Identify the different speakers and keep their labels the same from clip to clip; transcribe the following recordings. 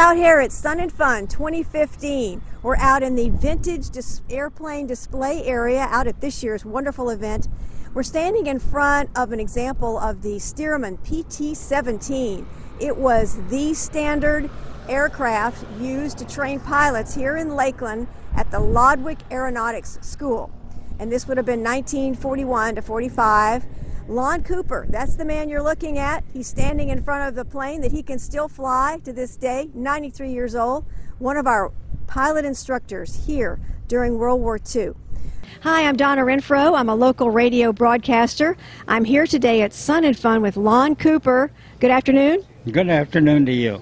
Speaker 1: out here at Sun and Fun 2015. We're out in the vintage airplane display area out at this year's wonderful event. We're standing in front of an example of the Stearman PT-17. It was the standard aircraft used to train pilots here in Lakeland at the Lodwick Aeronautics School. And this would have been 1941 to 45. Lon Cooper, that's the man you're looking at. He's standing in front of the plane that he can still fly to this day, 93 years old, one of our pilot instructors here during World War II. Hi, I'm Donna Renfro. I'm a local radio broadcaster. I'm here today at Sun and Fun with Lon Cooper. Good afternoon.
Speaker 2: Good afternoon to you.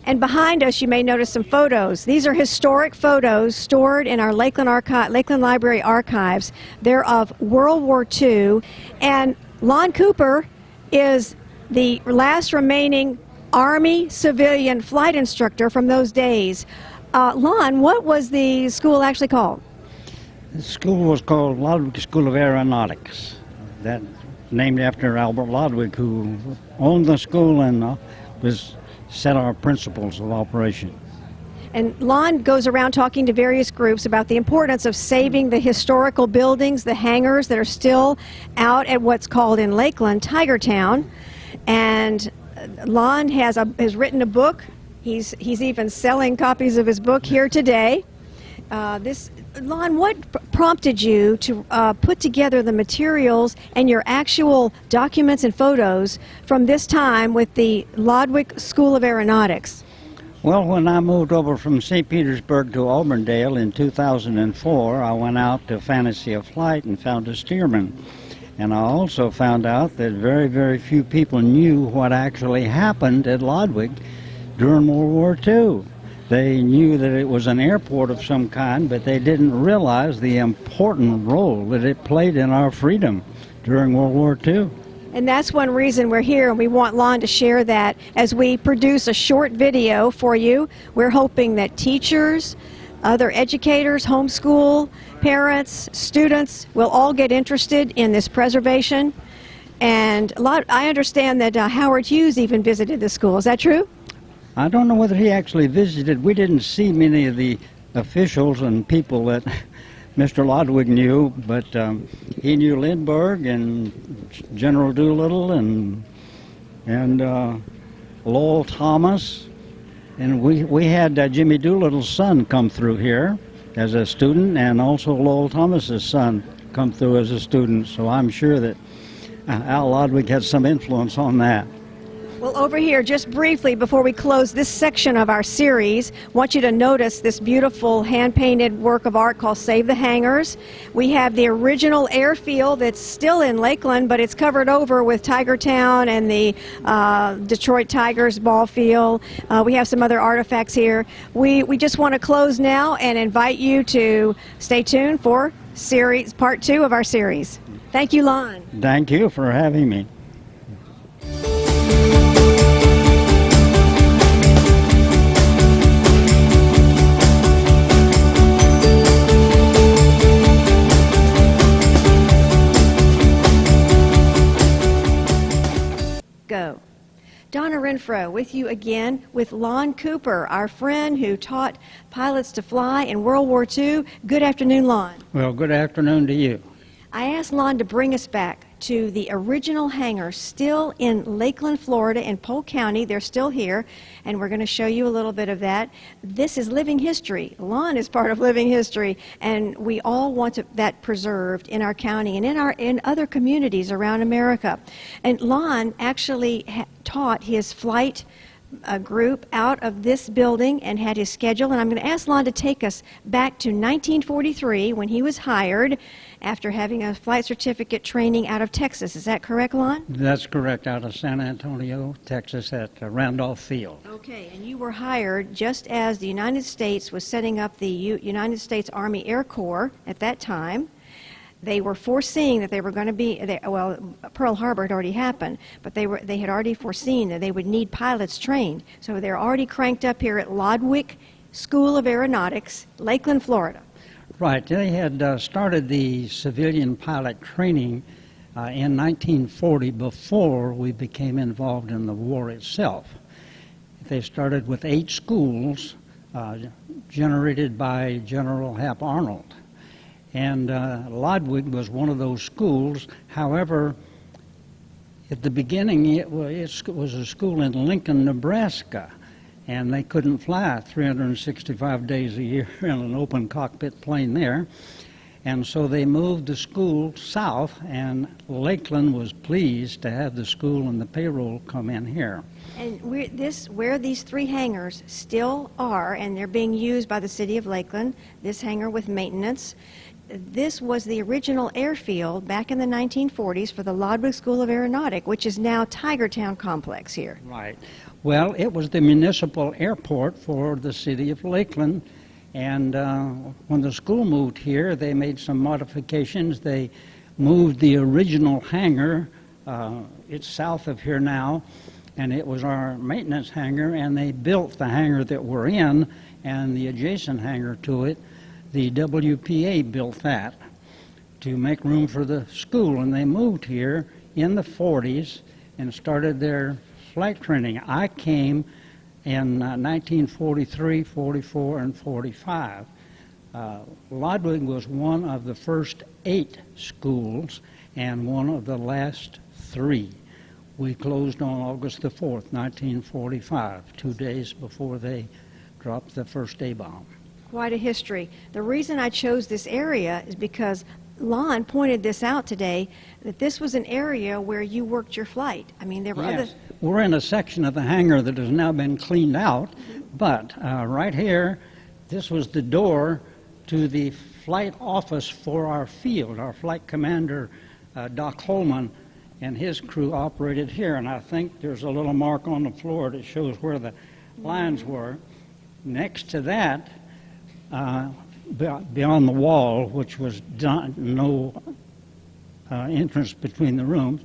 Speaker 1: And behind us, you may notice some photos. These are historic photos stored in our Lakeland Library archives. They're of World War II. And Lon Cooper is the last remaining Army civilian flight instructor from those days. Lon, what was the school actually called?
Speaker 2: The school was called Lodwick School of Aeronautics. That named after Albert Lodwick, who owned the school and set our principles of operation.
Speaker 1: And Lon goes around talking to various groups about the importance of saving the historical buildings, the hangars that are still out at what's called in Lakeland, Tigertown. And Lon has written a book. He's even selling copies of his book here today. Lon, what prompted you to put together the materials and your actual documents and photos from this time with the Lodwick School of Aeronautics?
Speaker 2: Well, when I moved over from St. Petersburg to Auburndale in 2004, I went out to Fantasy of Flight and found a Stearman. And I also found out that very, very few people knew what actually happened at Lodwick during World War II. They knew that it was an airport of some kind, but they didn't realize the important role that it played in our freedom during World War II.
Speaker 1: And that's one reason we're here, and we want Lon to share that as we produce a short video for you. We're hoping that teachers, other educators, homeschool, parents, students will all get interested in this preservation. And I understand that Howard Hughes even visited the school. Is that true?
Speaker 2: I don't know whether he actually visited. We didn't see many of the officials and people that Mr. Lodwick knew, but he knew Lindbergh and General Doolittle and Lowell Thomas. And we had Jimmy Doolittle's son come through here as a student, and also Lowell Thomas's son come through as a student. So I'm sure that Al Lodwick had some influence on that.
Speaker 1: Well, over here, just briefly before we close this section of our series, I want you to notice this beautiful hand-painted work of art called Save the Hangars. We have the original airfield that's still in Lakeland, but it's covered over with Tigertown and the Detroit Tigers ball field. We have some other artifacts here. We just want to close now and invite you to stay tuned for part 2 of our series. Thank you, Lon.
Speaker 2: Thank you for having me.
Speaker 1: Go. Donna Renfro with you again with Lon Cooper, our friend who taught pilots to fly in World War II. Good afternoon, Lon.
Speaker 2: Well, good afternoon to you.
Speaker 1: I asked Lon to bring us back to the original hangar still in Lakeland, Florida, in Polk County. They're still here, and we're going to show you a little bit of that. This is living history. Lon is part of living history, and we all want that preserved in our county and in other communities around America. And Lon actually taught his flight group out of this building and had his schedule, and I'm going to ask Lon to take us back to 1943 when he was hired after having a flight certificate training out of Texas. Is that correct, Lon?
Speaker 2: That's correct, out of San Antonio, Texas at Randolph Field.
Speaker 1: Okay, and you were hired just as the United States was setting up the United States Army Air Corps at that time. They were foreseeing that they were going to be, well, Pearl Harbor had already happened, but they had already foreseen that they would need pilots trained. So they're already cranked up here at Lodwick School of Aeronautics, Lakeland, Florida.
Speaker 2: Right. They had started the civilian pilot training in 1940 before we became involved in the war itself. they started with 8 schools generated by General Hap Arnold. And Lodwick was one of those schools. However, at the beginning, it was a school in Lincoln, Nebraska, and they couldn't fly 365 days a year in an open cockpit plane there. And so they moved the school south, and Lakeland was pleased to have the school and the payroll come in here.
Speaker 1: And where these 3 hangars still are, and they're being used by the city of Lakeland, this hangar with maintenance, this was the original airfield back in the 1940s for the Lodwick School of Aeronautics, which is now Tigertown Complex here.
Speaker 2: Right. Well, it was the municipal airport for the city of Lakeland, and when the school moved here, they made some modifications. They moved the original hangar. It's south of here now, and it was our maintenance hangar, and they built the hangar that we're in and the adjacent hangar to it. The WPA built that to make room for the school, and they moved here in the 40s and started their flight training. I came in 1943, 44, and 45. Lodwick was one of the first 8 schools and one of the last 3. We closed on August the 4th, 1945, 2 days before they dropped the first A-bomb.
Speaker 1: Quite a history. The reason I chose this area is because Lon pointed this out today, that this was an area where you worked your flight. I mean, there were other...
Speaker 2: We're in a section of the hangar that has now been cleaned out, but right here, this was the door to the flight office for our field. Our flight commander, Doc Holman, and his crew operated here, and I think there's a little mark on the floor that shows where the lines were. Next to that, beyond the wall, which was no entrance between the rooms,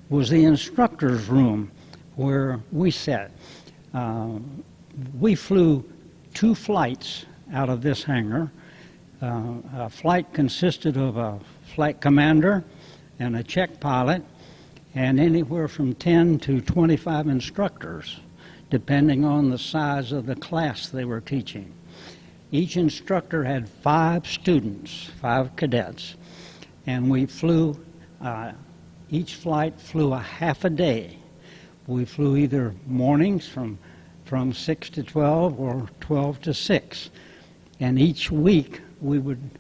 Speaker 2: was the instructor's room where we sat. We flew 2 flights out of this hangar. A flight consisted of a flight commander and a check pilot, and anywhere from 10 to 25 instructors, depending on the size of the class they were teaching. Each instructor had 5 students, 5 cadets, and we flew, each flight flew a half a day. We flew either mornings from 6 to 12 or 12 to 6, and each week we would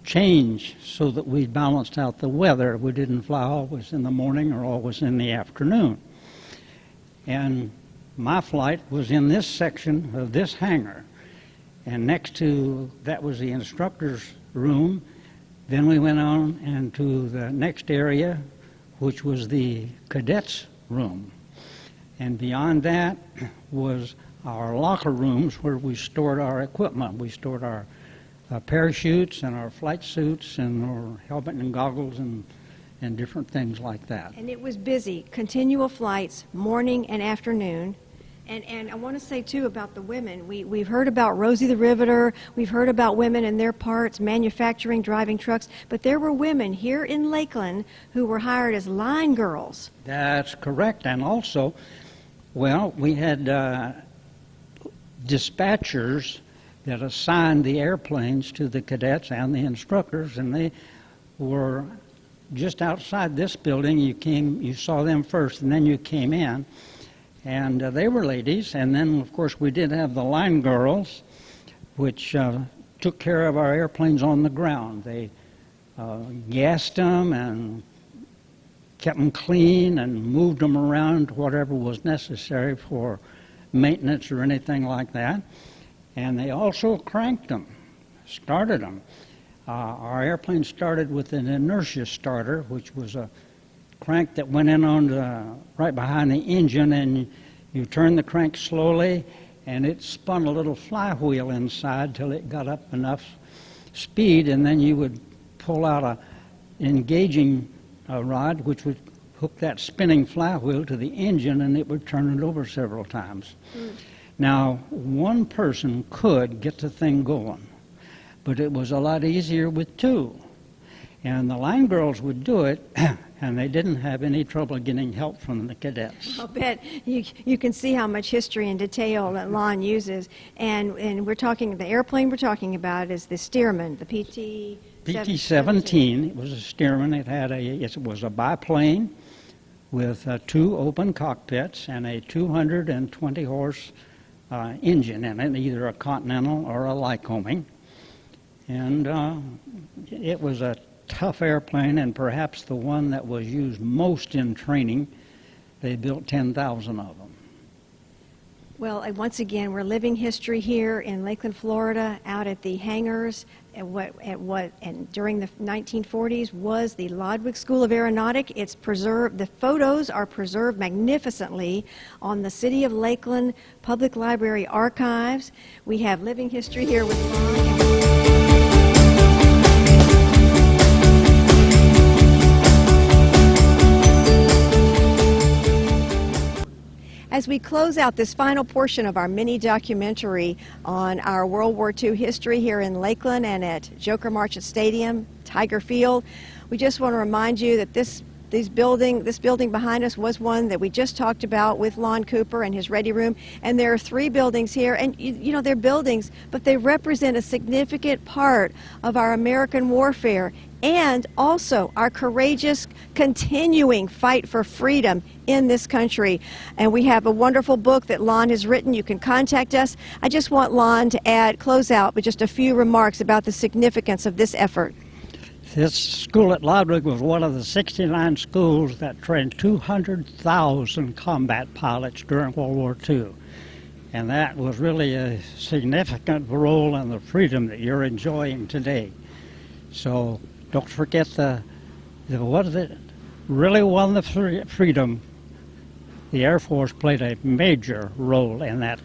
Speaker 2: change so that we balanced out the weather. We didn't fly always in the morning or always in the afternoon. And my flight was in this section of this hangar. And next to that was the instructor's room. Then we went on into the next area, which was the cadets' room. And beyond that was our locker rooms where we stored our equipment. We stored our parachutes and our flight suits and our helmet and goggles and different things like that.
Speaker 1: And it was busy, continual flights, morning and afternoon. And I want to say, too, about the women. We've heard about Rosie the Riveter. We've heard about women and their parts, manufacturing, driving trucks. But there were women here in Lakeland who were hired as line girls.
Speaker 2: That's correct. And also, well, we had dispatchers that assigned the airplanes to the cadets and the instructors, and they were just outside this building. You saw them first, and then you came in. And they were ladies, and then, of course, we did have the line girls, which took care of our airplanes on the ground. They gassed them and kept them clean and moved them around, whatever was necessary for maintenance or anything like that. And they also cranked them, started them. Our airplane started with an inertia starter, which was a crank that went in on right behind the engine, and you turn the crank slowly, and it spun a little flywheel inside till it got up enough speed, and then you would pull out a engaging rod, which would hook that spinning flywheel to the engine, and it would turn it over several times. Now, one person could get the thing going, but it was a lot easier with 2. And the line girls would do it, and they didn't have any trouble getting help from the cadets.
Speaker 1: I'll bet you can see how much history and detail that Lon uses. And we're talking, the airplane we're talking about is the Stearman, the
Speaker 2: PT-17. It was a Stearman. It was a biplane with 2 open cockpits and a 220 horse engine in it, either a Continental or a Lycoming. And it was a tough airplane, and perhaps the one that was used most in training. They built 10,000 of them.
Speaker 1: Well, once again, we're living history here in Lakeland, Florida, out at the hangars and during the 1940s was the Lodwick School of Aeronautics. It's preserved. The photos are preserved magnificently on the City of Lakeland Public Library archives. We have living history here with Lon. As we close out this final portion of our mini documentary on our World War II history here in Lakeland and at Joker Marchant Stadium, Tiger Field, we just want to remind you that this building behind us was one that we just talked about with Lon Cooper and his ready room. And there are 3 buildings here, and you know, they're buildings, but they represent a significant part of our American warfare and also our courageous continuing fight for freedom in this country. And we have a wonderful book that Lon has written. You can contact us. I just want Lon to close out with just a few remarks about the significance of this effort.
Speaker 2: This school at Lodwick was one of the 69 schools that trained 200,000 combat pilots during World War II. And that was really a significant role in the freedom that you're enjoying today. So don't forget what really won the freedom. The Air Force played a major role in that.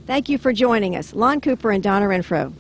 Speaker 1: Thank you for joining us. Lon Cooper and Donna Renfro.